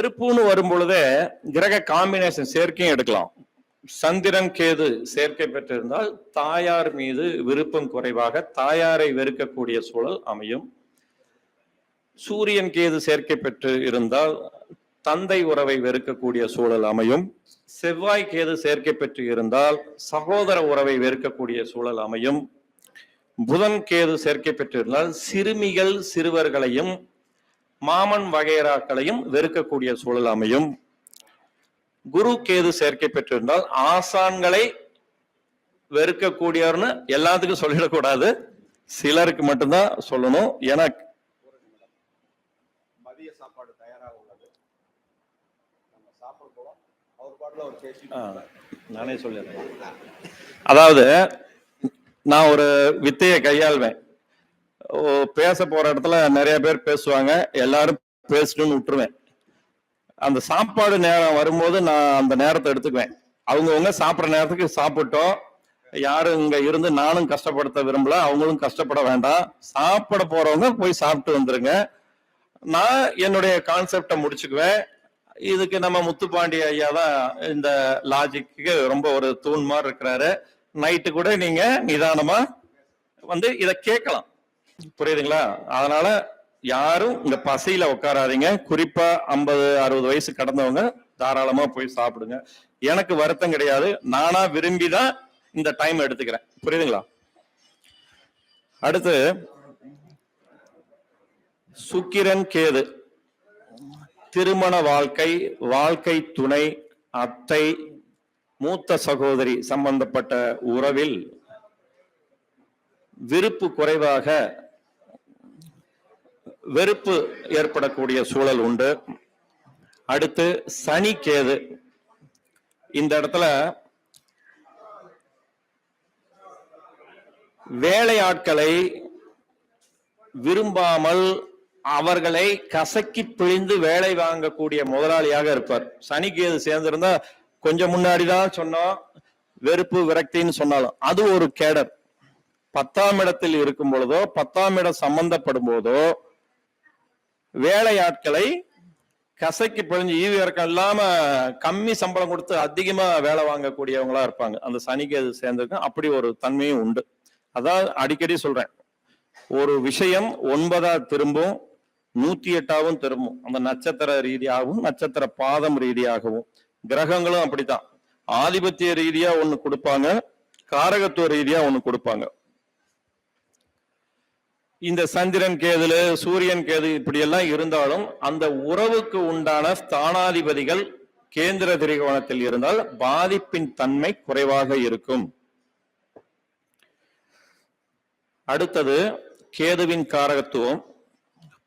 வெறுப்புன்னு வரும் பொழுதே கிரக காம்பினேஷன் சேர்க்கையும் எடுக்கலாம். சந்திரன் கேது சேர்க்கை பெற்றிருந்தால் தாயார் மீது விருப்பம் குறைவாக தாயாரை வெறுக்கக்கூடிய சூழல் அமையும். சூரியன் கேது சேர்க்கை பெற்று இருந்தால் தந்தை உறவை வெறுக்கக்கூடிய சூழல் அமையும். செவ்வாய் கேது சேர்க்கை பெற்று இருந்தால் சகோதர உறவை வெறுக்கக்கூடிய சூழல் அமையும். புதன் கேது சேர்க்கை பெற்றிருந்தால் சிறுமிகள் சிறுவர்களையும் மாமன் வகைராக்களையும் வெறுக்கக்கூடிய சூழல் அமையும். குரு கேது சேர்க்கை பெற்றிருந்தால் ஆசான்களை வெறுக்கக்கூடியவர்னு எல்லாத்துக்கும் சொல்லிடக்கூடாது, சிலருக்கு மட்டும்தான் சொல்லணும். எனக்கு மதிய சாப்பாடு தயாராக உள்ளது, நம்ம சாப்பிட போறோம். அவர் பாட்டுல ஒரு பேசி நானே சொல்லிடுறேன். அதாவது நான் ஒரு வித்தையை கையாள்வேன். பேச போற இடத்துல நிறைய பேர் பேசுவாங்க, எல்லாரும் பேசணும்னு விட்டுருவேன். அந்த சாப்பாடு நேரம் வரும்போது நான் அந்த நேரத்தை எடுத்துக்குவேன். அவங்கவுங்க சாப்பிட்ற நேரத்துக்கு சாப்பிட்டோம். யாரும் இங்க இருந்து நானும் கஷ்டப்படுத்த விரும்பல, அவங்களும் கஷ்டப்பட வேண்டாம். சாப்பிட போறவங்க போய் சாப்பிட்டு வந்துருங்க. நான் என்னுடைய கான்செப்டை முடிச்சுக்குவேன். இதுக்கு நம்ம முத்துப்பாண்டி ஐயா தான் இந்த லாஜிக்கு ரொம்ப ஒரு தூண் மாதிரி இருக்கிறாரு. நைட்டு கூட நீங்க நிதானமா வந்து இதை கேட்கலாம், புரியுதுங்களா? அதனால யாரும் இந்த பசியில உட்காராதீங்க. குறிப்பா 50-60 வயசு கடந்தவங்க தாராளமா போய் சாப்பிடுங்க. எனக்கு வருத்தம் கிடையாது, நானா விரும்பிதான் இந்த டைம் எடுத்துக்கிறேன், புரியுதுங்களா? அடுத்து சுக்கிரன் கேது திருமண வாழ்க்கை, வாழ்க்கை துணை, அத்தை, மூத்த சகோதரி சம்பந்தப்பட்ட உறவில் விருப்பு குறைவாக வெறுப்பு ஏற்படக்கூடிய சூழல் உண்டு. அடுத்து சனி கேது, இந்த இடத்துல வேலையாட்களை விரும்பாமல் அவர்களை கசக்கி பிழிந்து வேலை வாங்கக்கூடிய முதலாளியாக இருப்பார். சனி கேது சேர்ந்திருந்தா கொஞ்சம் முன்னாடிதான் சொன்னோம் வெறுப்பு விரக்தின்னு சொன்னாலும் அது ஒரு கேடர். 10ஆம் இடத்தில் இருக்கும் பொழுதோ 10ஆம் இடம் சம்பந்தப்படும் போதோ வேலையாட்களை கசக்கி பிழிஞ்சு ஈவி இறக்கம் இல்லாம கம்மி சம்பளம் கொடுத்து அதிகமா வேலை வாங்கக்கூடியவங்களா இருப்பாங்க. அந்த சனிக்கு அது சேர்ந்திருக்கும். அப்படி ஒரு தன்மையும் உண்டு. அதான் அடிக்கடி சொல்றேன், ஒரு விஷயம் 9ஆ திரும்பும், 108ஆவும் திரும்பும். அந்த நட்சத்திர ரீதியாகவும் நட்சத்திர பாதம் ரீதியாகவும். கிரகங்களும் அப்படித்தான், ஆதிபத்திய ரீதியா ஒண்ணு கொடுப்பாங்க, காரகத்துவ ரீதியா ஒண்ணு கொடுப்பாங்க. இந்த சந்திரன் கேதுல சூரியன் கேது இப்படி எல்லாம் இருந்தாலும் அந்த உறவுக்கு உண்டான ஸ்தானாதிபதிகள் கேந்திர திரிகோணத்தில் இருந்தால் பாதிப்பின் தன்மை குறைவாக இருக்கும். அடுத்தது கேதுவின் காரகத்துவம்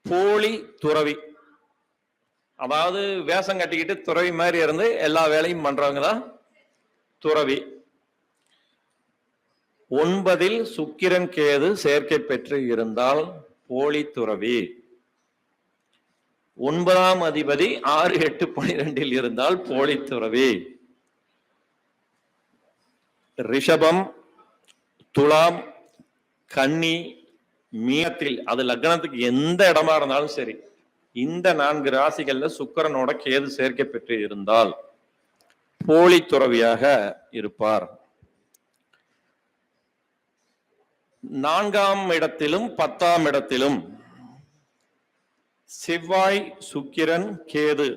போலி துறவி. அதாவது வேஷம் கட்டிக்கிட்டு துறவி மாதிரி இருந்து எல்லா வேலையும் பண்றவங்க தான் துறவி. 9இல் சுக்கிரன் கேது சேர்க்கை பெற்று இருந்தால் போலி துறவி. 9ஆம் அதிபதி 6, 8, 12 இருந்தால் போலி துறவி. ரிஷபம், துலாம், கன்னி, மீனத்தில், அது லக்னத்துக்கு எந்த இடமா இருந்தாலும் சரி, இந்த 4 ராசிகள்ல சுக்கிரனோட கேது சேர்க்கை பெற்று இருந்தால் போலி துறவியாக இருப்பார். 4ஆம் இடத்திலும் 10ஆம் இடத்திலும் செவ்வாய் சுக்கிரன் கேது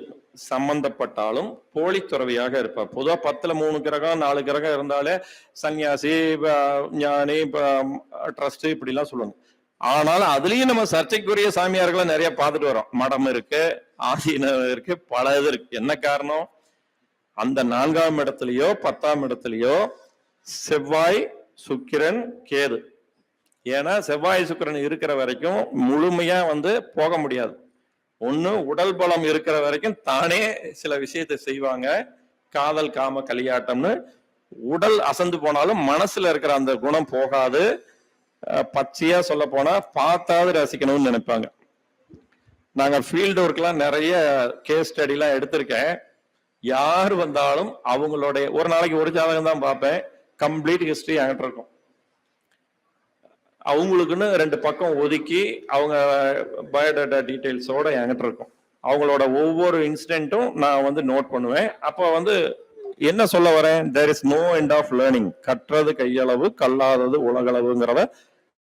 சம்பந்தப்பட்டாலும் போலி துறவியாக இருப்பார். பொதுவா 10ல 3 கிரகம் 4 கிரகம் இருந்தாலே சன்னியாசி, ஞானி, ட்ரஸ்ட் இப்படி எல்லாம் சொல்லுவாங்க. ஆனால் அதுலயும் நம்ம சர்ச்சைக்குரிய சாமியார்களை நிறைய பார்த்துட்டு வரோம். மடம் இருக்கு, ஆதீனம் இருக்கு, பல இது இருக்கு. என்ன காரணம்? அந்த 4ஆம் இடத்துலயோ 10ஆம் இடத்துலயோ செவ்வாய் சுக்கிரன் கேது. ஏன்னா செவ்வாய் சுக்கிரன் இருக்கிற வரைக்கும் முழுமையா போக முடியாது. ஒண்ணு உடல் பலம் இருக்கிற வரைக்கும் தானே சில விஷயத்தை செய்வாங்க, காதல் காம களியாட்டம்னு. உடல் அசந்து போனாலும் மனசுல இருக்கிற அந்த குணம் போகாது. பச்சையா சொல்ல போனா பார்த்தாவது ரசிக்கணும்னு நினைப்பாங்க. நாங்க ஃபீல்டு ஒர்க்லாம் நிறைய கேஸ் ஸ்டடி எல்லாம் எடுத்திருக்கேன். யார் வந்தாலும் அவங்களுடைய ஒரு நாளைக்கு ஒரு ஜாதகம் தான் பார்ப்பேன், கம்ப்ளீட் ஹிஸ்டரி என்கிட்ட இருக்கும். அவங்களுக்குன்னு 2 பக்கம் ஒதுக்கி அவங்க பயோடேட்டா டீட்டெயில்ஸோட என்கிட்ட இருக்கும். அவங்களோட ஒவ்வொரு இன்சிடென்ட்டும் நான் வந்து நோட் பண்ணுவேன். அப்போ வந்து என்ன சொல்ல வரேன், there is no end of learning. கற்றது கையளவு, கல்லாதது உலகளவுங்கிறத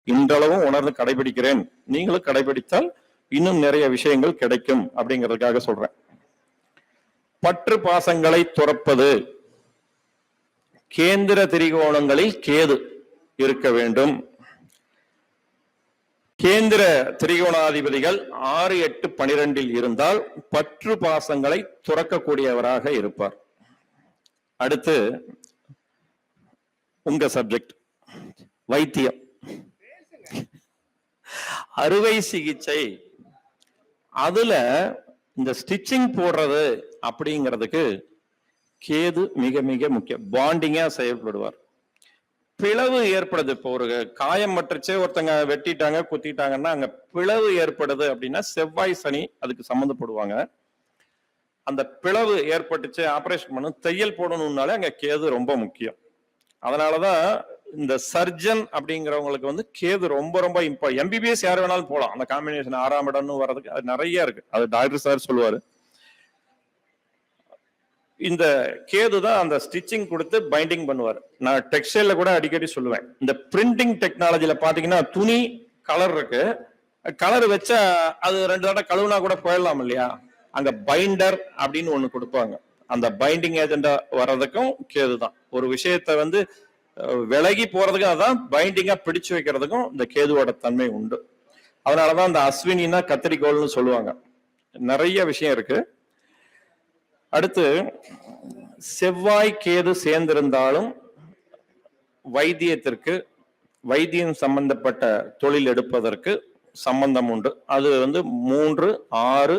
இன்றளவும் உணர்ந்து கடைபிடிக்கிறேன். நீங்களும் கடைபிடித்தால் இன்னும் நிறைய விஷயங்கள் கிடைக்கும் அப்படிங்கிறதுக்காக சொல்றேன். பற்று பாசங்களை துறப்பது. கேந்திர திரிகோணங்களில் கேது இருக்க வேண்டும். கேந்திர திரிகோணாதிபதிகள் 6, 8, 12 இருந்தால் பற்று பாசங்களை துறக்கக்கூடியவராக இருப்பார். அடுத்து உங்க சப்ஜெக்ட் வைத்தியம், அறுவை சிகிச்சை. அதுல இந்த ஸ்டிச்சிங் போடுறது அப்படிங்கிறதுக்கு கேது மிக மிக முக்கியம். பாண்டிங்கா செயல்படுவார். பிளவு ஏற்படுது. இப்போ ஒரு காயம் மற்றச்சே ஒருத்தங்க வெட்டிட்டாங்க குத்திட்டாங்கன்னா அங்க பிளவு ஏற்படுது அப்படின்னா செவ்வாய் சனி அதுக்கு சம்மந்தப்படுவாங்க. அந்த பிளவு ஏற்பட்டுச்சு ஆபரேஷன் பண்ணணும், தையல் போடணும்னாலே அங்க கேது ரொம்ப முக்கியம். அதனாலதான் இந்த சர்ஜன் அப்படிங்கிறவங்களுக்கு வந்து கேது ரொம்ப ரொம்ப எம்பிபிஎஸ் யார் வேணாலும் போகலாம். அந்த காம்பினேஷன் 6ஆம் இடம்னு வர்றதுக்கு அது நிறைய இருக்கு. அது டாக்டர் சார் சொல்லுவாரு. இந்த கேது தான் அந்த ஸ்டிச்சிங் கொடுத்து பைண்டிங் பண்ணுவார். நான் டெக்ஸ்டைல்ல கூட அடிக்கடி சொல்லுவேன், இந்த பிரிண்டிங் டெக்னாலஜில பாத்தீங்கன்னா துணி கலர் இருக்கு, கலர் வச்சா அது 2 தடவை கழுவுனா கூட போயிடலாம் இல்லையா, அங்க பைண்டர் அப்படின்னு ஒண்ணு கொடுப்பாங்க. அந்த பைண்டிங் ஏஜெண்டா வர்றதுக்கும் கேது தான். ஒரு விஷயத்த வந்து விலகி போறதுக்கும் அதான் பைண்டிங்கா பிடிச்சு வைக்கிறதுக்கும் இந்த கேதுவோட தன்மை உண்டு. அதனாலதான் அந்த அஸ்வினா கத்திரிக்கோள்னு சொல்லுவாங்க. நிறைய விஷயம் இருக்கு. அடுத்து செவ்வாய் கேது சேர்ந்திருந்தாலும் வைத்தியத்திற்கு, வைத்தியம் சம்பந்தப்பட்ட தொழில் எடுப்பதற்கு சம்பந்தம் உண்டு. அது வந்து 3, 6,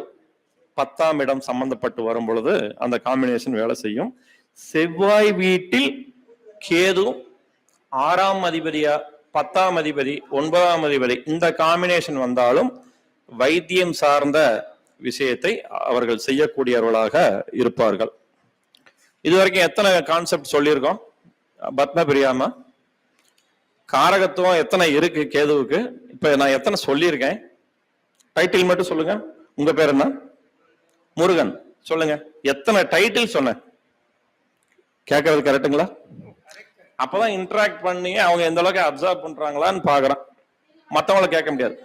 10ஆம் இடம் சம்பந்தப்பட்டு வரும் பொழுது அந்த காம்பினேஷன் வேலை செய்யும். செவ்வாய் வீட்டில் கேது 6ஆம் அதிபதியா 10ஆம் அதிபதி 9ஆம் அதிபதி இந்த காம்பினேஷன் வந்தாலும் வைத்தியம் சார்ந்த விஷயத்தை அவர்கள் செய்யக்கூடியவர்களாக இருப்பார்கள். இதுவரைக்கும் எத்தனை கான்செப்ட் சொல்லியிருக்கோம் பத்ம பிரியாமா? காரகத்துவம் எத்தனை இருக்கு கேதுவுக்கு? இப்ப நான் எத்தனை சொல்லியிருக்கேன்? டைட்டில் மட்டும் சொல்லுங்க. உங்க பேர் என்ன? முருகன். சொல்லுங்க எத்தனை டைட்டில் சொன்ன? கேட்கறது கரெக்டுங்களா? அப்பதான் இன்டராக்ட் பண்ணி அவங்க எந்த அளவுக்கு அப்சர்வ் பண்றாங்களான்னு பாக்குறேன். மத்தவங்கள கேட்க முடியாது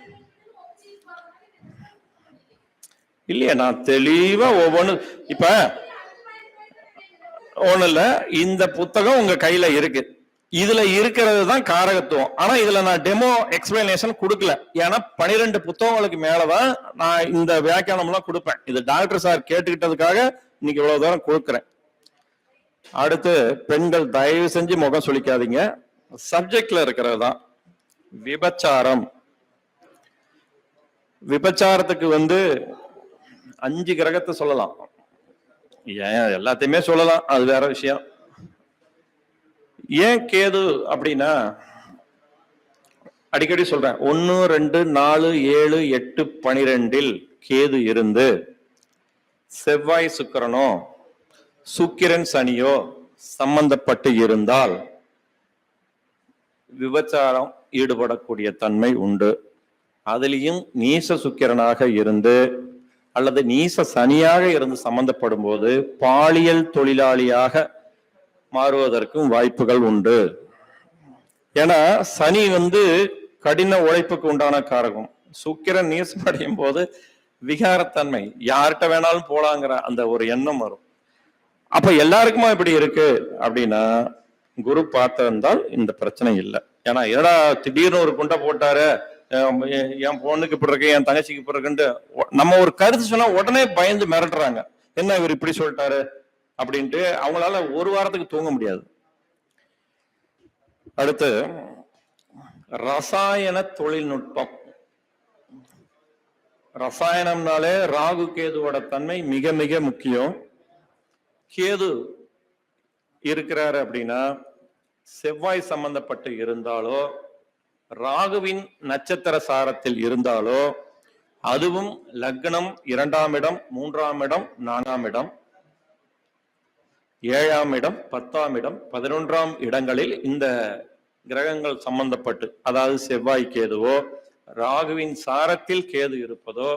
இல்லையா? நான் தெளிவா ஒவ்வொன்னு, இப்ப ஒண்ணு இல்ல, இந்த புத்தகம் உங்க கையில இருக்கு, இதுல இருக்கிறது தான் காரகத்துவம். ஆனா இதுல நான் டெமோ எக்ஸ்பிளனேஷன் கொடுக்கல. ஏன்னா 12 புத்தகங்களுக்கு மேலதான் நான் இந்த வியாக்கியானம் எல்லாம் கொடுப்பேன். இது டாக்டர் சார் கேட்டுக்கிட்டதுக்காக இன்னைக்கு இவ்வளவு தூரம் கொடுக்குறேன். அடுத்து பெண்கள் தயவு செஞ்சு முகம் சுளிக்காதீங்க. சப்ஜெக்ட்ல இருக்கிறது தான் விபச்சாரம். விபச்சாரத்துக்கு வந்து 5 கிரகத்தை சொல்லலாம், ஏன் எல்லாத்தையுமே சொல்லலாம், அது வேற விஷயம். ஏன் கேது அப்படின்னா அடிக்கடி சொல்றேன், 1, 2, 4, 7, 8, 12 கேது இருந்து செவ்வாய் சுக்கிரனோ சுக்கிரன் சனியோ சம்பந்தப்பட்டு இருந்தால் விபச்சாரம் ஈடுபடக்கூடிய தன்மை உண்டு. அதுலேயும் நீச சுக்கிரனாக இருந்து அல்லது நீச சனியாக இருந்து சம்பந்தப்படும் போது பாலியல் தொழிலாளியாக மாறுவதற்கும் வாய்ப்புகள் உண்டு. ஏன்னா சனி வந்து கடின உழைப்புக்கு உண்டான காரகம். சுக்கிரன் நீசமடையும் போது விகாரத்தன்மை, யார்கிட்ட வேணாலும் போலாங்கிற அந்த ஒரு எண்ணம் வரும். அப்ப எல்லாருக்குமா இப்படி இருக்கு அப்படின்னா குரு பார்த்திருந்தால் இந்த பிரச்சனை இல்லை. ஏன்னா என்னடா திடீர்னு ஒரு குண்டை போட்டாரு, என் பொண்ணுக்கு இப்படி இருக்கு, என் தங்கச்சிக்கு இப்படி இருக்குன்ட்டு நம்ம ஒரு கருத்து சொன்னா உடனே பயந்து மிரட்டுறாங்க, என்ன இவர் இப்படி சொல்லிட்டாரு அப்படின்ட்டு. அவங்களால ஒரு வாரத்துக்கு தூங்க முடியாது. அடுத்து ரசாயன தொழில்நுட்பம். ரசாயனம்னாலே ராகு கேதுவோட தன்மை மிக மிக முக்கியம். கேது இருக்கிறாரு அப்படின்னா செவ்வாய் சம்பந்தப்பட்டு இருந்தாலோ ராகுவின் நட்சத்திர சாரத்தில் இருந்தாலோ, அதுவும் லக்னம் 2ஆம் இடம் 3ஆம் இடம் 4ஆம் இடம் 7ஆம் இடம் 10ஆம் இடம் 11ஆம் இடங்களில் இந்த கிரகங்கள் சம்பந்தப்பட்டு, அதாவது செவ்வாய் கேதுவோ ராகுவின் சாரத்தில் கேது இருப்பதோ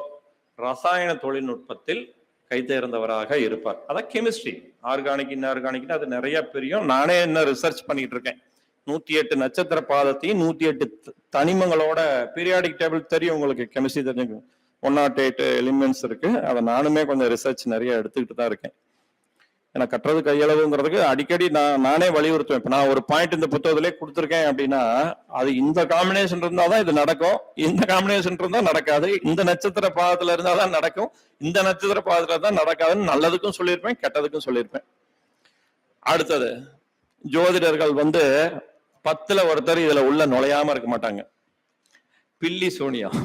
ரசாயன தொழில்நுட்பத்தில் கைதேர்ந்தவராக இருப்பார். அதான் கெமிஸ்ட்ரி. ஆர்கானிக், இன்ஆர்கானிக் அது நிறைய பிரியும். நானே என்ன ரிசர்ச் பண்ணிட்டு இருக்கேன். 108 நட்சத்திர பாதத்தையும் 108 தனிமங்களோட பீரியாடிக் டேபிள் தெரியும் உங்களுக்கு, கெமிஸ்ட்ரி தெரிஞ்சுக்கும். 108 எலிமெண்ட்ஸ் இருக்கு. அதை நானுமே கொஞ்சம் ரிசர்ச் நிறைய எடுத்துக்கிட்டு தான் இருக்கேன். ஏன்னா கட்டுறது கையளவுங்கிறதுக்கு அடிக்கடி நானே வலியுறுத்துவேன். இப்ப நான் ஒரு பாயிண்ட் இந்த புத்தகத்திலே கொடுத்துருக்கேன் அப்படின்னா, அது இந்த காம்பினேஷன் இருந்தாதான் இது நடக்கும், இந்த காம்பினேஷன் இருந்தா நடக்காது, இந்த நட்சத்திர பாதத்துல இருந்தாதான் நடக்கும், இந்த நட்சத்திர பாதத்துல தான் நடக்காதுன்னு நல்லதுக்கும் சொல்லியிருப்பேன், கெட்டதுக்கும் சொல்லியிருப்பேன். அடுத்தது, ஜோதிடர்கள் 10ல் ஒருத்தர் இதுல உள்ள நுழையாம இருக்க மாட்டாங்க. பில்லி சூனியம்,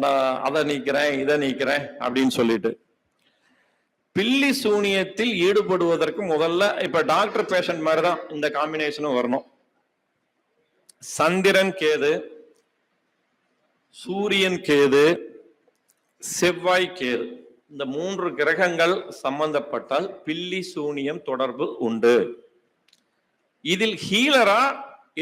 நான் அதை நீக்கிறேன் இதை நீக்கிறேன் அப்படின்னு சொல்லிட்டு பில்லி சூனியத்தில் ஈடுபடுவதற்கு முதல்ல இப்ப டாக்டர் பேஷண்ட் மாதிரிதான் இந்த காம்பினேஷனும் வரணும். சந்திரன் கேது, சூரியன் கேது, செவ்வாய் கேது, இந்த 3 கிரகங்கள் சம்பந்தப்பட்டால் பில்லி சூனியம் தொடர்பு உண்டு. இதில் ஹீலரா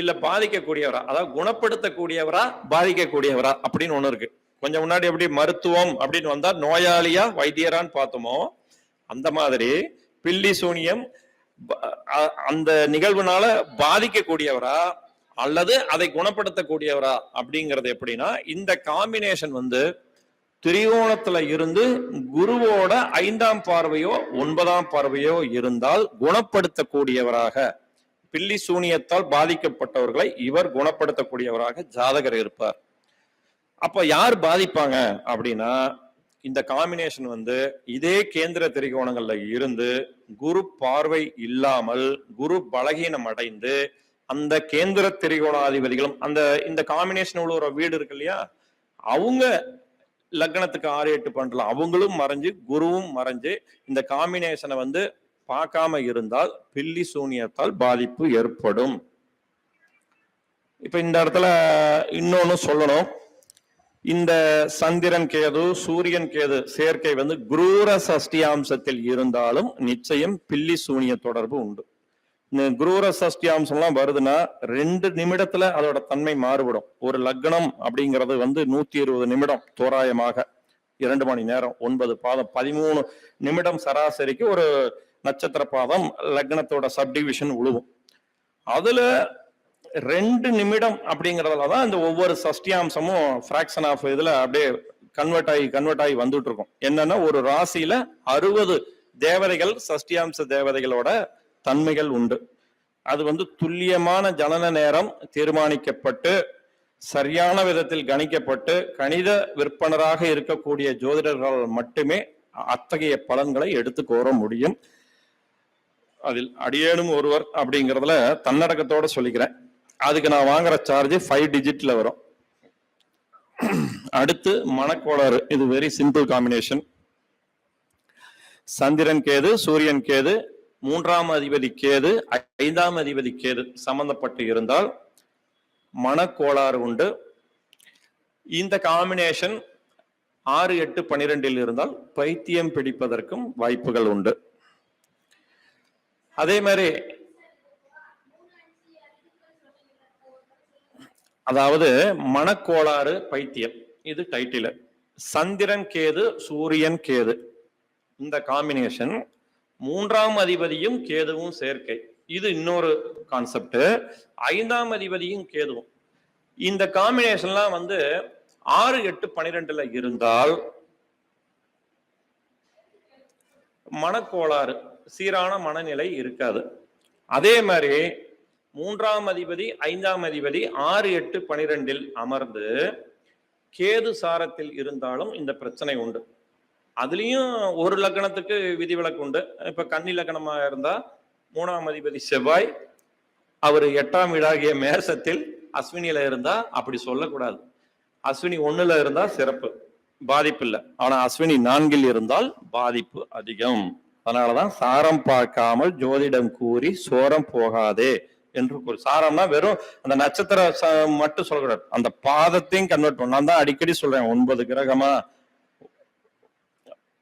இல்ல பாதிக்கக்கூடியவரா, அதாவது குணப்படுத்தக்கூடியவரா பாதிக்கக்கூடியவரா அப்படின்னு ஒண்ணு இருக்கு. கொஞ்சம் முன்னாடி எப்படி மருத்துவம் அப்படின்னு வந்தா நோயாளியா வைத்தியரான்னு பார்த்தோமோ, அந்த மாதிரி பில்லி சூனியம் அந்த நிகழ்வுனால பாதிக்கக்கூடியவரா அல்லது அதை குணப்படுத்தக்கூடியவரா அப்படிங்கிறது எப்படின்னா, இந்த காம்பினேஷன் திரிகோணத்துல இருந்து குருவோட 5ஆம் பார்வையோ 9ஆம் பார்வையோ இருந்தால் குணப்படுத்தக்கூடியவராக, பில்லி சூனியத்தால் பாதிக்கப்பட்டவர்களை இவர் குணப்படுத்தக்கூடியவராக ஜாதகர் இருப்பார். அப்ப யார் பாதிப்பாங்க அப்படின்னா, இந்த காம்பினேஷன் இதே கேந்திர திரிகோணங்கள்ல இருந்து குரு பார்வை இல்லாமல் குரு பலகீனம் அடைந்து அந்த கேந்திர திரிகோணாதிபதிகளும் இந்த காம்பினேஷன் உள்ள ஒரு வீடு இருக்கு இல்லையா, அவங்க லக்னத்துக்கு 6-8 பண்ணலாம், அவங்களும் மறைஞ்சு குருவும் மறைஞ்சு இந்த காம்பினேஷனை பார்க்காம இருந்தால் பில்லி சூனியத்தால் பாதிப்பு ஏற்படும். இப்ப இந்த இடத்துல இன்னொன்னு சொல்லணும். இந்த சந்திரன் கேது, சூரியன் கேது சேர்க்கை குரூர சஷ்டியாம்சத்தில் இருந்தாலும் நிச்சயம் பில்லி சூனிய தொடர்பு உண்டு. இந்த குரூர சஷ்டியாம்சம்லாம் வருதுன்னா 2 நிமிடத்துல அதோட தன்மை மாறுபடும். ஒரு லக்னம் அப்படிங்கிறது 120 நிமிடம் தோராயமாக, 2 மணி நேரம், 9 பாதம், 13 நிமிடம் சராசரிக்கு ஒரு நட்சத்திர பாதம் லக்னத்தோட சப்டிவிஷன் உழுவும். அதுல 2 நிமிடம் அப்படிங்கறதுலதான் இந்த ஒவ்வொரு சஷ்டியாம்சமும் பிராக்ஷன் ஆஃப் இதுல அப்படியே கன்வெர்ட் ஆகி வந்துட்டு இருக்கும். என்னன்னா, ஒரு ராசியில 60 தேவதைகள், சஷ்டியாம்ச தேவதைகளோட தன்மைகள் உண்டு. அது துல்லியமான ஜனன நேரம் தீர்மானிக்கப்பட்டு சரியான விதத்தில் கணிக்கப்பட்டு கணித விற்பனராக இருக்கக்கூடிய ஜோதிடர்கள் மட்டுமே அத்தகைய பலன்களை எடுத்து கோர முடியும். அதில் அடியேனும் ஒருவர் அப்படிங்கிறதுல தன்னடக்கத்தோட சொல்லிக்கிறேன். அதுக்கு நான் வாங்குற சார்ஜ் 5 டிஜிட்ல வரும். அடுத்து மனக்கோளாறு, இது வெரி சிம்பிள் காம்பினேஷன். சந்திரன் கேது, சூரியன் கேது, 3ஆம் அதிபதி கேது, 5ஆம் அதிபதி கேது சம்பந்தப்பட்டு இருந்தால் மனக்கோளாறு உண்டு. இந்த காம்பினேஷன் 6, 8, 12 இருந்தால் பைத்தியம் பிடிப்பதற்கும் வாய்ப்புகள் உண்டு. அதே மாதிரி அதாவது மனக்கோளாறு பைத்தியம், இது டைட்டில். சந்திரன் கேது, சூரியன் கேது இந்த காம்பினேஷன், 3ஆம் அதிபதியும் கேதுவும் சேர்க்கை, இது இன்னொரு கான்செப்ட். 5ஆம் அதிபதியும் கேதுவும் இந்த காம்பினேஷன்லாம் 6, 8, 12 இருந்தால் மனக்கோளாறு, சீரான மனநிலை இருக்காது. அதே மாதிரி 3ஆம் அதிபதி, 5ஆம் அதிபதி 6, 8, 12 அமர்ந்து கேது சாரத்தில் இருந்தாலும் இந்த பிரச்சனை உண்டு. அதுலயும் ஒரு லக்னத்துக்கு விதிவிலக்கு உண்டு. இப்ப கன்னி லக்னமா இருந்தா 3ஆம் அதிபதி செவ்வாய், அவர் 8ஆம் வீடாகிய மேசத்தில் அஸ்வினியில இருந்தா அப்படி சொல்லக்கூடாது. அஸ்வினி 1ல இருந்தா சிறப்பு, பாதிப்பு இல்லை. ஆனா அஸ்வினி 4ல் இருந்தால் பாதிப்பு அதிகம். அதனாலதான் சாரம் பார்க்காமல் ஜோதிடம் கூறி சோரம் போகாதே என்று ஒரு சாரம்னா வெறும் அந்த நட்சத்திர மட்டும் சொல்லக்கூடாது, அந்த பாதத்தையும் கன்வெர்ட் பண்ண. நான் தான் அடிக்கடி சொல்றேன், 9 கிரகமா,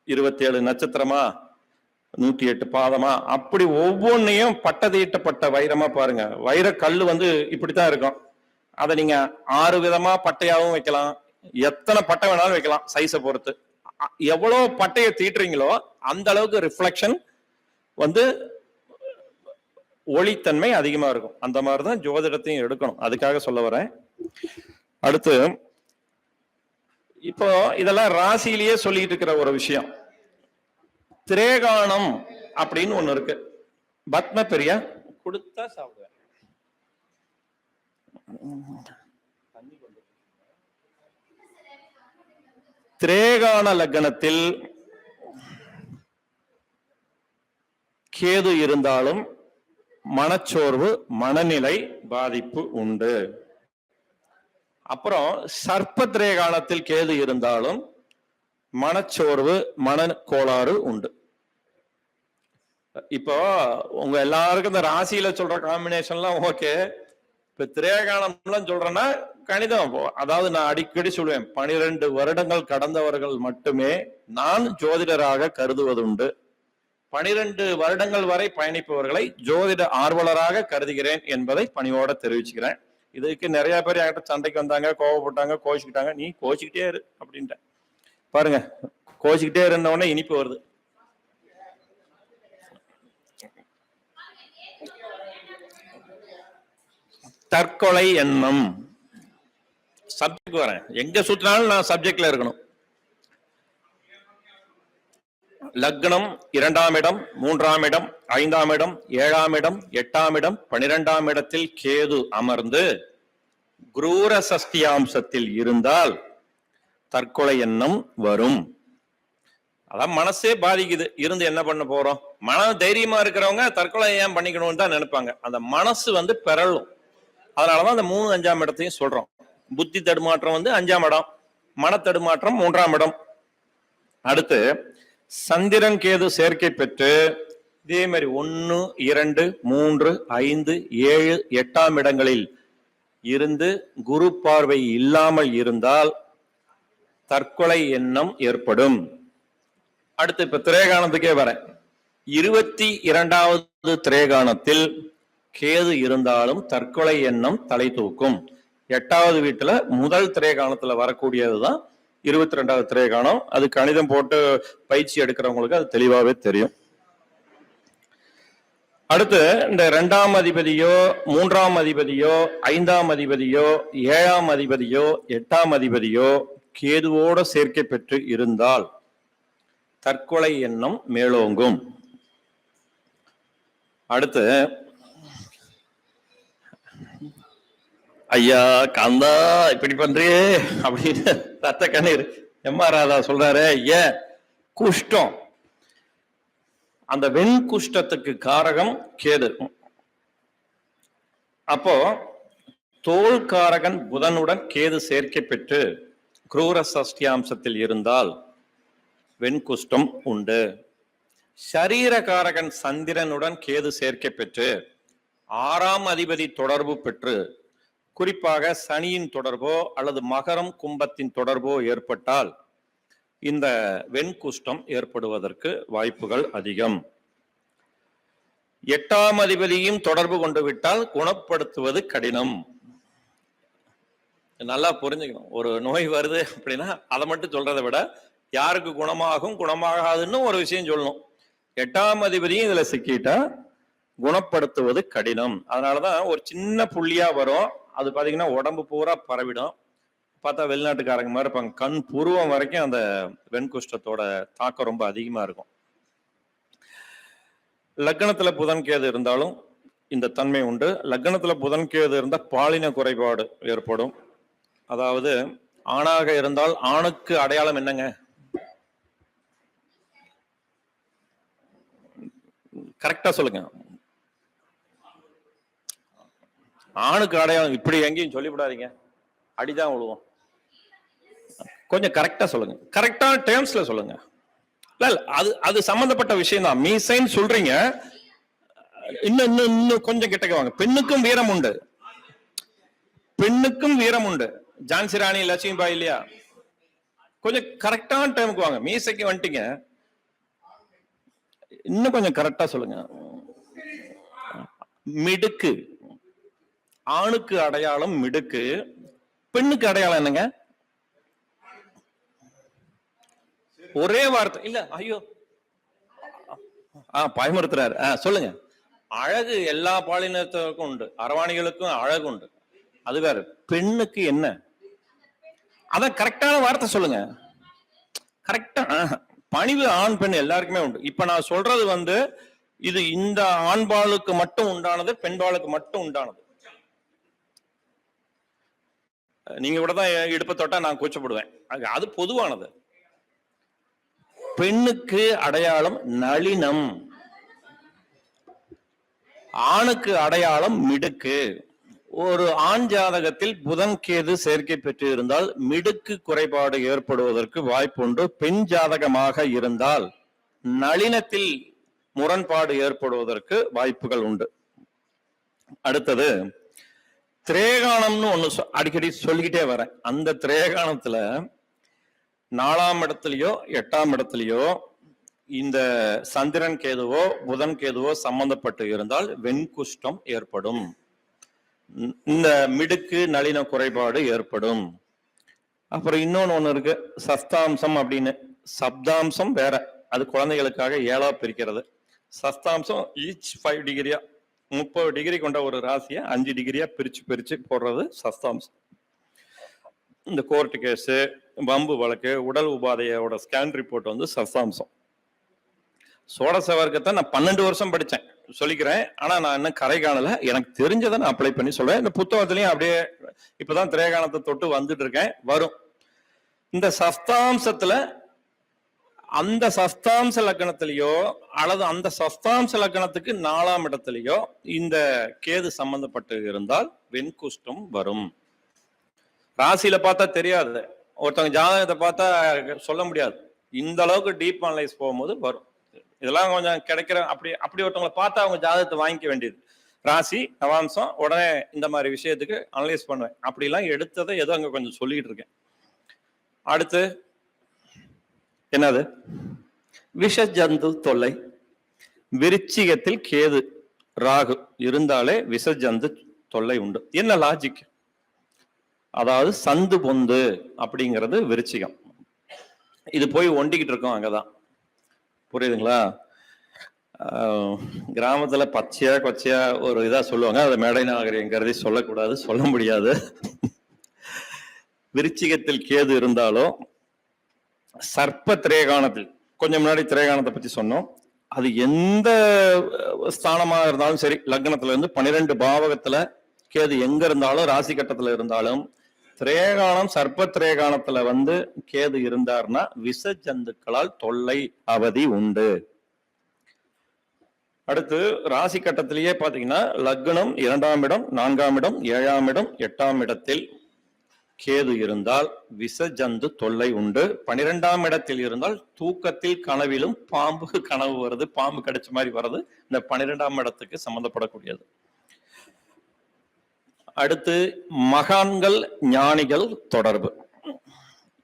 27 நட்சத்திரமா, 108 பாதமா, அப்படி ஒவ்வொன்னையும் பட்டதீட்டப்பட்ட வைரமா பாருங்க. வைர கல்லு இப்படித்தான் இருக்கும். அதை நீங்க 6 விதமா பட்டையாவும் வைக்கலாம், எத்தனை பட்டை வேணாலும் வைக்கலாம் சைஸை பொறுத்து. எவ்வளவு பட்டையை தீட்டுறீங்களோ அந்த அளவுக்கு ரிஃப்ளெக்ஷன் வந்து ஒளித்தன்மை அதிகமா இருக்கும். அந்த மாதிரிதான் ஜோதிடத்தையும் எடுக்கணும். அதுக்காக சொல்ல வரேன். அடுத்து இப்போ இதெல்லாம் ராசியிலேயே சொல்லிட்டு இருக்கிற ஒரு விஷயம். திரேகானம் அப்படின்னு ஒண்ணு இருக்கு. பத்ம பிரியா கொடுத்தா சாப்பிடுவேன். திரேகான லக்னத்தில் கேது இருந்தாலும் மனச்சோர்வு, மனநிலை பாதிப்பு உண்டு. அப்புறம் சர்ப்ப திரேகானத்தில் கேது இருந்தாலும் மனச்சோர்வு, மன கோளாறு உண்டு. இப்போ உங்க எல்லாருக்கும் இந்த ராசியில சொல்ற காம்பினேஷன்லாம் ஓகே. இப்ப திரேகானம்லாம் சொல்றேன்னா கணிதம். அதாவது நான் அடிக்கடி சொல்லுவேன், 12 வருடங்கள் கடந்தவர்கள் மட்டுமே நான் ஜோதிடராக கருதுவதுண்டு. 12 வருடங்கள் வரை பயணிப்பவர்களை ஜோதிட ஆர்வலராக கருதுகிறேன் என்பதை பணிவோட தெரிவிச்சுக்கிறேன். இதுக்கு நிறைய பேர் என்கிட்ட சண்டைக்கு வந்தாங்க, கோவப்பட்டாங்க, கோச்சிக்கிட்டாங்க. நீ கோச்சிக்கிட்டே இரு அப்படின்ட்டு. பாருங்க, கோச்சிக்கிட்டே இருந்தவொடனே இனிப்பு வருது. தற்கொலை எண்ணம். சப்ஜெக்ட் வரேன், எங்க சுத்தினாலும் நான் சப்ஜெக்ட்ல இருக்கணும். லக்னம் 2ஆம் இடம், 3ஆம் இடம், 5ஆம் இடம், 7ஆம் இடம், 8ஆம் இடம், 12ஆம் இடத்தில் கேது அமர்ந்து குரூர சஷ்டியாம்சத்தில் இருந்தால் தற்கொலை எண்ணம் வரும். அதான் மனசே பாதிக்குது. இருந்து என்ன பண்ண போறோம்? மன தைரியமா இருக்கிறவங்க தற்கொலை ஏன் பண்ணிக்கணும்னு தான் நினைப்பாங்க. அந்த மனசு வந்து பெறலும். அதனாலதான் அந்த 3, 5ஆம் இடத்தையும் சொல்றோம். புத்தி தடுமாற்றம் வந்து 5ஆம் இடம், மன தடுமாற்றம் 3ஆம் இடம். அடுத்து சந்திரன் கேது சேர்க்கை பெற்று இதே மாதிரி 1, 2, 3, 5, 7, 8ஆம் இடங்களில் இருந்து குரு பார்வை இல்லாமல் இருந்தால் தற்கொலை எண்ணம் ஏற்படும். அடுத்து இப்ப திரேகானத்துக்கே வரேன். 22வது திரேகானத்தில் கேது இருந்தாலும் தற்கொலை எண்ணம் தலை தூக்கும். 8வது வீட்டுல முதல் திரேகானத்துல வரக்கூடியதுதான் 22வது திரேகானம். அது கணிதம் போட்டு பயிற்சி எடுக்கிறவங்களுக்கு அது தெளிவாவே தெரியும். அடுத்து இந்த 2ஆம் அதிபதியோ, 3ஆம் அதிபதியோ, 5ஆம் அதிபதியோ, 7ஆம் அதிபதியோ, 8ஆம் அதிபதியோ கேதுவோட சேர்க்கை பெற்று இருந்தால் தற்கொலை எண்ணம் மேலோங்கும். அடுத்து ஐயா காந்தா இப்படி பண்றியே அப்படின்னு ரத்த கண்ணீர் எம்மா ராதா சொல்றாரு. ஏன்? குஷ்டம். அந்த வெண் குஷ்டத்துக்கு காரகம் கேது. அப்போ தோல் காரகன் புதனுடன் கேது சேர்க்கை பெற்று குரூர சஷ்டியாம்சத்தில் இருந்தால் வெண்குஷ்டம் உண்டு. சரீரகாரகன் சந்திரனுடன் கேது சேர்க்கை பெற்று 6ஆம் அதிபதி தொடர்பு பெற்று குறிப்பாக சனியின் தொடர்போ அல்லது மகரம் கும்பத்தின் தொடர்போ ஏற்பட்டால் இந்த வெண்குஷ்டம் ஏற்படுவதற்கு வாய்ப்புகள் அதிகம். 8ஆம் அதிபதியும் தொடர்பு கொண்டு விட்டால் குணப்படுத்துவது கடினம். நல்லா புரிஞ்சுக்கணும். ஒரு நோய் வருது அப்படின்னா அதை மட்டும் சொல்றதை விட யாருக்கு குணமாகும் குணமாகாதுன்னு ஒரு விஷயம் சொல்லணும். 8ஆம் அதிபதியும் இதுல சிக்கிட்டா குணப்படுத்துவது கடினம். அதனாலதான் ஒரு சின்ன புள்ளியா வரும். அது பாத்தீங்கன்னா உடம்பு பூரா பரவிடும். பார்த்தா வெளிநாட்டுக்காரங்க மாதிரி இருப்பாங்க. கண் புருவம் வரைக்கும் அந்த வெண்குஷ்டத்தோட தாக்கம் ரொம்ப அதிகமா இருக்கும். லக்னத்துல புதன் கேது இருந்தாலும் இந்த தன்மை உண்டு. லக்னத்துல புதன் கேது இருந்தா பாலின குறைபாடு ஏற்படும். அதாவது ஆணாக இருந்தால் ஆணுக்கு அடையாளம் என்னங்க? கரெக்டா சொல்லுங்க. ஆணுக்கு அடையாளம் இப்படி எங்கேயும் சொல்லிவிடாதீங்க, அடிதான் விழுவோம். கொஞ்சம் கரெக்டா சொல்லுங்க, கரெக்டான டேர்ம்ஸ்ல சொல்லுங்க. இல்ல அது அது சம்பந்தப்பட்ட விஷயம் தான். மீசைன்னு சொல்றீங்க, இன்னும் கொஞ்சம் கிட்டக்க வாங்க. பெண்ணுக்கும் வீரம் உண்டு, பெண்ணுக்கும் வீரம் உண்டு. ஜான்சி ராணி லட்சுமி பாய் இல்லையா? கொஞ்சம் கரெக்டான டைமுக்கு வாங்க. மீசைக்கு வந்துட்டீங்க, இன்னும் கொஞ்சம் கரெக்டா சொல்லுங்க. மிடுக்கு, ஆணுக்கு அடையாளம் மிடுக்கு, பெண்ணுக்கு அடையாளம் என்னங்க? ஒரே வார்த்தை இல்ல, ஐயோ பயமுறுத்துறாரு. சொல்லுங்க. அழகு எல்லா பாலினத்துக்கும் உண்டு, அரவாணிகளுக்கும் அழகு உண்டு, அது வேற. பெண்ணுக்கு என்ன? அதான் கரெக்டான வார்த்தை சொல்லுங்க. கரெக்டா பணிவு ஆண் பெண் எல்லாருக்குமே உண்டு. இப்ப நான் சொல்றது இது இந்த ஆண்பாளுக்கு மட்டும் உண்டானது, பெண்பாளுக்கு மட்டும் உண்டானது. நீங்க கூட தான் இடுப்பை தொட்டா நான் கூச்சப்படுவேன், அது பொதுவானது. பெண்ணுக்கு அடையாளம் நளினம், ஆணுக்கு அடையாளம் மிடுக்கு. ஒரு ஆண் ஜாதகத்தில் புதன் கேது சேர்க்கை பெற்று இருந்தால் மிடுக்கு குறைபாடு ஏற்படுவதற்கு வாய்ப்புண்டு. பெண் ஜாதகமாக இருந்தால் நளினத்தில் முரண்பாடு ஏற்படுவதற்கு வாய்ப்புகள் உண்டு. அடுத்தது திரேகானம்னு ஒண்ணு அடிக்கடி சொல்லிக்கிட்டே வரேன். அந்த திரேகானத்துல 4ஆம் இடத்துலயோ 8ஆம் இடத்துலயோ இந்த சந்திரன் கேதுவோ புதன் கேதுவோ சம்பந்தப்பட்டு இருந்தால் வெண்குஷ்டம் ஏற்படும், இந்த மிடுக்கு நளின குறைபாடு ஏற்படும். அப்புறம் இன்னொன்னு ஒண்ணு இருக்கு, சஸ்தாம்சம் அப்படின்னு. சப்தாம்சம் வேற, அது குழந்தைகளுக்காக 7ஆ பிரிக்கிறது. சஸ்தாம்சம் ஈச் 5 டிகிரியா, 30 டிகிரி கொண்ட ஒரு ராசியை 5 டிகிரியா பிரிச்சு போடுறது சஸ்தாம்சம். இந்த கோர்ட்டு கேஸு, வம்பு வழக்கு, உடல் உபாதையோட ஸ்கேன் ரிப்போர்ட் சஸ்தாம்சம். சோடச வர்க்கத்தை நான் 12 வருஷம் படிச்சேன் சொல்லிக்கிறேன். ஆனா நான் இன்னும் கரை காணல, எனக்கு தெரிஞ்சதை நான் அப்ளை பண்ணி சொல்றேன். இந்த புத்தகத்திலையும் அப்படியே இப்பதான் திரேகானத்தை தொட்டு வந்துட்டு இருக்கேன், வரும். இந்த சஸ்தாம்சத்துல அந்த சஸ்தாம்ச லக்கணத்திலேயோ அல்லது அந்த சஸ்தாம்ச லக்கணத்துக்கு 4ஆம் இடத்திலேயோ இந்த கேது சம்பந்தப்பட்டு இருந்தால் வெண்குஷ்டம் வரும். ராசியில பார்த்தா தெரியாது, ஒருத்தவங்க ஜாதகத்தை பார்த்தா சொல்ல முடியாது. இந்த அளவுக்கு டீப் அனலைஸ் போகும்போது வரும். இதெல்லாம் கொஞ்சம் கிடைக்கிற அப்படி ஒருத்தவங்களை பார்த்தா அவங்க ஜாதகத்தை வாங்கிக்க வேண்டியது. ராசி நவாம்சம் உடனே இந்த மாதிரி விஷயத்துக்கு அனலைஸ் பண்ணுவேன். அப்படிலாம் எடுத்ததை ஏதோ அங்க கொஞ்சம் சொல்லிட்டு இருக்கேன். அடுத்து என்னது? விஷ ஜந்து தொல்லை. விருச்சிகத்தில் கேது ராகு இருந்தாலே விஷ ஜந்து தொல்லை உண்டு. என்ன லாஜிக்? அதாவது சந்து பொந்து அப்படிங்கிறது விருச்சிகம், இது போய் ஒண்டிக்கிட்டு இருக்கோம் அங்கதான். புரியுதுங்களா? கிராமத்துல பச்சையா கொச்சையா ஒரு இதா சொல்லுவாங்க, அதை மேடை நாகரிகம் கருதி சொல்லக்கூடாது, சொல்ல முடியாது. விருச்சிகத்தில் கேது இருந்தாலும் சர்ப்ப திரேகானத்தில், கொஞ்சம் முன்னாடி திரேகானத்தை பத்தி சொன்னோம், அது எந்த ஸ்தானமா இருந்தாலும் சரி, லக்னத்துல இருந்து 12 பாவகத்துல கேது எங்க இருந்தாலும், ராசி கட்டத்துல இருந்தாலும், திரேகானம் சர்ப்ப திரேகானத்துல கேது இருந்தார்னா விஷ ஜந்துக்களால் தொல்லை அவதி உண்டு. அடுத்து ராசி கட்டத்திலேயே பாத்தீங்கன்னா லக்னம் 2ஆம் இடம், 4ஆம் இடம், 7ஆம் இடம், 8ஆம் இடத்தில் கேது இருந்தால் விஷ ஜந்து தொல்லை உண்டு. 12ஆம் இடத்தில் இருந்தால் தூக்கத்தில் கனவிலும் பாம்பு கனவு வருது, பாம்பு கடிச்ச மாதிரி வருது, இந்த 12ஆம் இடத்துக்கு சம்பந்தப்படக்கூடியது. அடுத்து மகான்கள் ஞானிகள் தொடர்பு.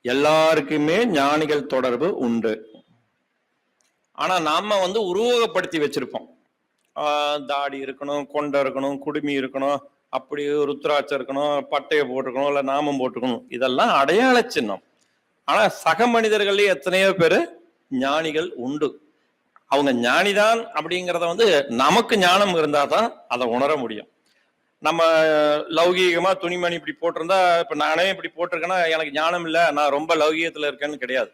எல்லாருக்குமே ஞானிகள் தொடர்பு உண்டு. ஆனா நாம உருவகப்படுத்தி வச்சிருப்போம். தாடி இருக்கணும், கொண்டை இருக்கணும், குடுமி இருக்கணும், அப்படி ருத்ராட்சம் இருக்கணும், பட்டையை போட்டுக்கணும், இல்ல நாமம் போட்டுக்கணும், இதெல்லாம் அடையாள சின்னம். ஆனா சக மனிதர்களே எத்தனையோ பேரு ஞானிகள் உண்டு. அவங்க ஞானிதான் அப்படிங்கிறத நமக்கு ஞானம் இருந்தாதான் அதை உணர முடியும். நம்ம லௌகீகமா துணிமணி இப்படி போட்டிருந்தா, இப்ப நானே இப்படி போட்டிருக்கேன்னா எனக்கு ஞானம் இல்லை, நான் ரொம்ப லௌகீகத்துல இருக்கேன்னு கிடையாது.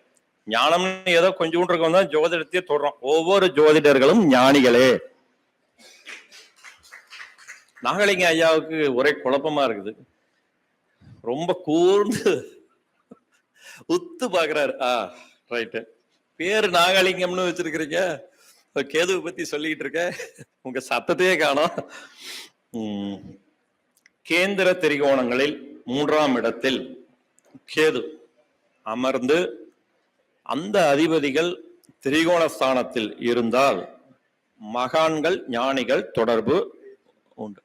ஞானம்னு ஏதோ கொஞ்சம் இருக்கவங்க தான் ஜோதிடத்தையே தொடறோம். ஒவ்வொரு ஜோதிடர்களும் ஞானிகளே. நாகலிங்க ஐயாவுக்கு ஒரே குழப்பமா இருக்குது, ரொம்ப கூர்ந்து உத்து பாக்குறாரு. ரைட்டு, பேரு நாகலிங்கம்னு வச்சிருக்கிறீங்க, கேதுவை பத்தி சொல்லிக்கிட்டு இருக்க, உங்க சத்தத்தையே காணோம். கேந்திர திரிகோணங்களில் 3ஆம் இடத்தில் கேது அமர்ந்து அந்த அதிபதிகள் திரிகோண ஸ்தானத்தில் இருந்தால் மகான்கள் ஞானிகள் தொடர்பு உண்டு.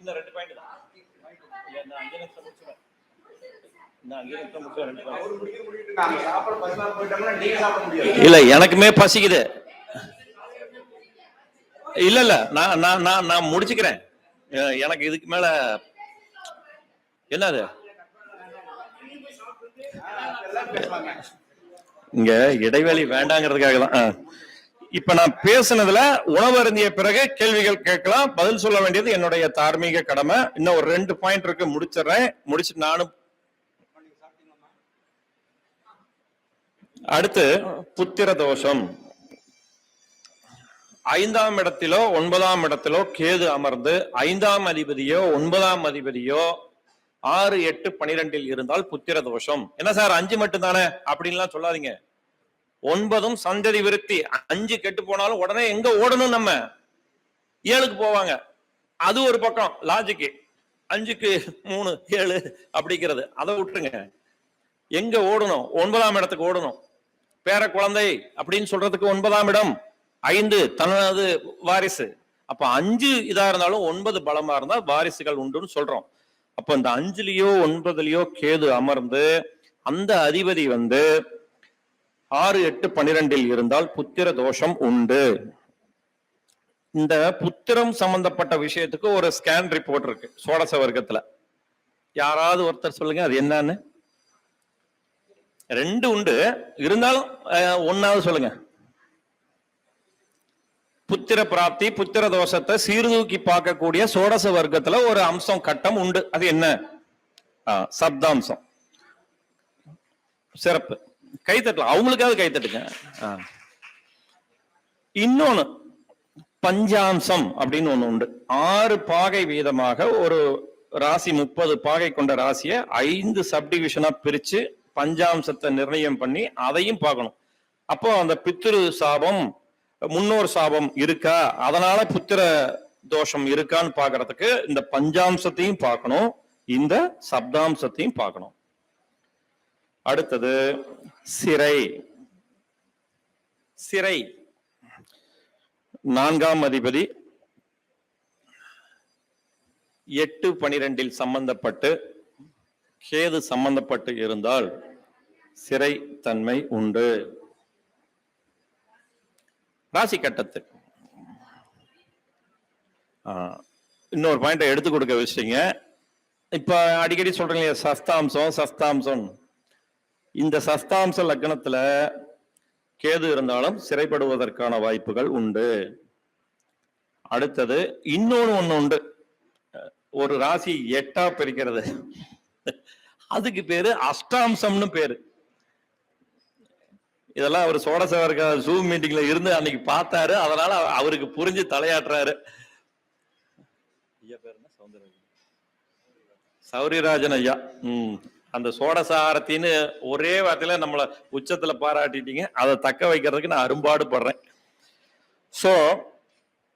இன்னும் 2 பாயிண்ட் தான். இல்ல, எனக்குமே பசிக்குது. இல்ல நான் முடிச்சுக்கிறேன். எனக்கு இதுக்கு மேல என்னது இங்க இடைவெளி வேண்டாங்கிறதுக்காக தான். இப்ப நான் பேசுனதுல உணவு அருந்திய பிறகு கேள்விகள் கேட்கலாம், பதில் சொல்ல வேண்டியது என்னுடைய தார்மீக கடமை. இன்னும் ஒரு 2 பாயிண்ட் இருக்கு, முடிச்சிடுறேன். முடிச்சுட்டு நானும் அடுத்து புத்திர தோஷம். 5ஆம் இடத்திலோ 9ஆம் இடத்திலோ கேது அமர்ந்து 5ஆம் அதிபதியோ 9ஆம் அதிபதியோ 6, 8, 12 இருந்தால் புத்திர தோஷம். என்ன சார் 5 மட்டும் தானே அப்படின்லாம் சொல்லாதீங்க. 9ம் சந்ததி விருத்தி. 5 கெட்டு போனாலும் உடனே எங்க ஓடணும், நம்ம 7க்கு போவாங்க. அது ஒரு பக்கம் லாஜிக்கு. 5க்கு 3, 7 அப்படிங்கிறது அதை விட்டுருங்க. எங்க ஓடணும்? 9ஆம் இடத்துக்கு ஓடணும். பேர குழந்தை அப்படின்னு சொல்றதுக்கு 9ஆம் இடம், 5 தனது வாரிசு. அப்ப 5 இதா இருந்தாலும் 9 பலமா இருந்தா வாரிசுகள் உண்டுன்னு சொல்றோம். அப்ப இந்த 5லயோ 9லயோ கேது அமர்ந்து அந்த அதிபதி 6, 8, 12 இருந்தால் புத்திர தோஷம் உண்டு. இந்த புத்திரம் சம்பந்தப்பட்ட விஷயத்துக்கு ஒரு ஸ்கேன் ரிப்போர்ட் இருக்கு சோடச வர்க்கத்துல. யாராவது ஒருத்தர் சொல்லுங்க அது என்னன்னு. 2 உண்டு, இருந்தாலும் 1வது சொல்லுங்க. புத்திர பிராப்தி புத்திர தோஷத்தை சீர்தூக்கி பார்க்கக்கூடிய சோடச வர்க்கத்துல ஒரு அம்சம் கட்டம் உண்டு. அது என்ன? சப்தாம்சம். சிறப்பு, கை தட்டலாம், அவங்களுக்காவது கை தட்டுங்க. இன்னொன்னு பஞ்சாம்சம் அப்படின்னு ஒண்ணு உண்டு. 6 பாகை வீதமாக ஒரு ராசி, 30 பாகை கொண்ட ராசியை 5 சப்டிவிஷனா பிரிச்சு பஞ்சாம்சத்தை நிர்ணயம் பண்ணி அதையும் பார்க்கணும். அப்போ அந்த பித்ரு சாபம் முன்னோர் சாபம் இருக்கா, அதனால புத்திர தோஷம் இருக்கான்னு பாக்குறதுக்கு இந்த பஞ்சாம்சத்தையும் பார்க்கணும், இந்த சப்தாம்சத்தையும் பார்க்கணும். அடுத்தது சிறை. சிறை 4ஆம் அதிபதி 8, 12 சம்பந்தப்பட்டு கேது சம்பந்தப்பட்டு இருந்தால் சிறை தன்மை உண்டு. ராசி கட்டத்துக்கு இன்னொரு பாயிண்ட் எடுத்து கொடுக்க வச்சிட்டீங்க. இப்ப அடிக்கடி சொல்றீங்க சஸ்தாம்சம் சஸ்தாம்சம். இந்த சஸ்தாம்ச லக்னத்துல கேது இருந்தாலும் சிறைப்படுவதற்கான வாய்ப்புகள் உண்டு. அடுத்தது இன்னொன்னு உண்டு, ஒரு ராசி 8ஆ பிரிக்கிறது, அதுக்கு பேரு அஷ்டாம்சம்னு பேரு. இதெல்லாம் அவர் சோடசவர்க ஜூம் மீட்டிங்ல இருந்து அன்னைக்கு பார்த்தாரு, அதனால அவருக்கு புரிஞ்சு தலையாட்டுறாரு. ஐயா பேர் என்ன? சௌரியராஜன் ஐயா. அந்த சோடசாரத்தின்னு ஒரே வார்த்தையில நம்மளை உச்சத்துல பாராட்டிட்டீங்க. அதை தக்க வைக்கிறதுக்கு நான் அரும்பாடு படுறேன். சோ